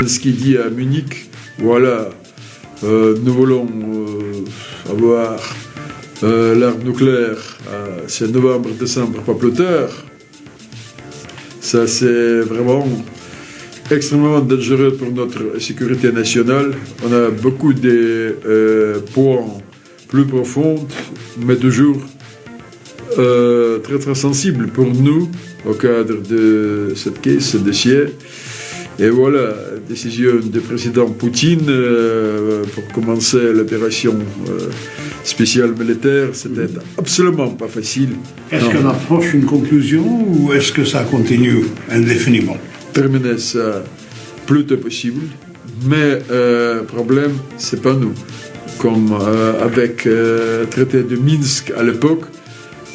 Ce qu'il dit à Munich, voilà, nous voulons avoir l'arme nucléaire, c'est novembre, décembre, pas plus tard. Ça, c'est vraiment extrêmement dangereux pour notre sécurité nationale. On a beaucoup de points plus profonds, mais toujours très très sensibles pour nous au cadre de cette caisse, ce dossier. Et voilà, décision du président Poutine pour commencer l'opération spéciale militaire, c'était absolument pas facile. Est-ce qu'on approche une conclusion ou est-ce que ça continue indéfiniment? Terminer ça plus tôt possible, mais le problème, c'est pas nous. Comme avec le traité de Minsk à l'époque,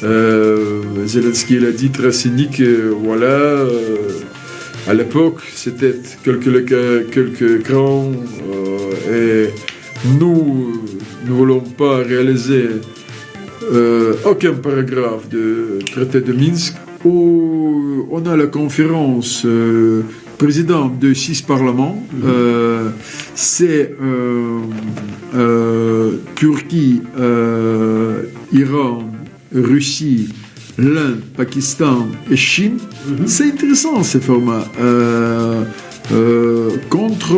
Zelensky l'a dit très cynique, voilà. À l'époque, c'était quelques grands et nous ne voulons pas réaliser aucun paragraphe du traité de Minsk où on a la conférence président de 6 parlements, c'est Turquie, Iran, Russie, l'Inde, Pakistan et Chine. C'est intéressant ce format contre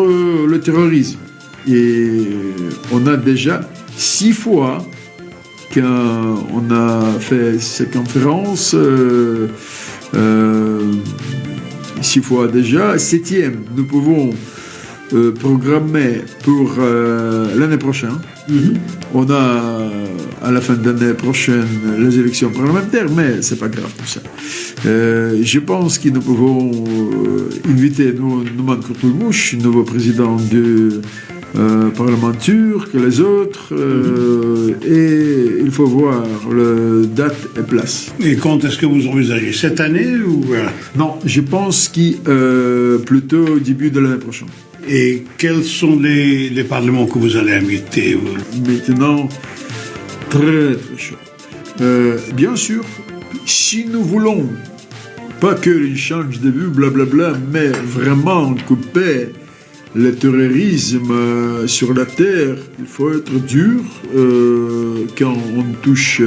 le terrorisme. Et on a déjà 6 fois qu'on a fait ces conférences, 6 fois déjà. 7e, nous pouvons programmer pour l'année prochaine. On a à la fin de l'année prochaine les élections parlementaires, mais c'est pas grave tout ça. Je pense que nous pouvons inviter Nouman Kurtulmuş, nouveau président du Parlement turc, les autres, et il faut voir la date et place. Et quand est-ce que vous envisagez? Cette année ou... Non, je pense que plutôt au début de l'année prochaine. Et quels sont les parlements que vous allez inviter? Maintenant, très très chaud. Bien sûr, si nous voulons pas qu'il change de vue, blablabla, mais vraiment couper le terrorisme sur la terre, il faut être dur quand on touche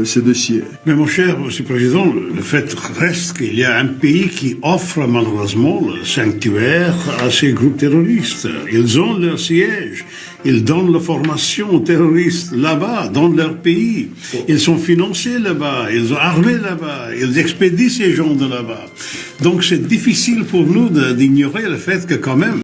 ces dossiers. Mais mon cher Monsieur le Président, le fait reste qu'il y a un pays qui offre malheureusement le sanctuaire à ces groupes terroristes. Ils ont leur siège, ils donnent la formation aux terroristes là-bas, dans leur pays. Ils sont financés là-bas, ils sont armés là-bas, ils expédient ces gens de là-bas. Donc c'est difficile pour nous d'ignorer le fait que quand même,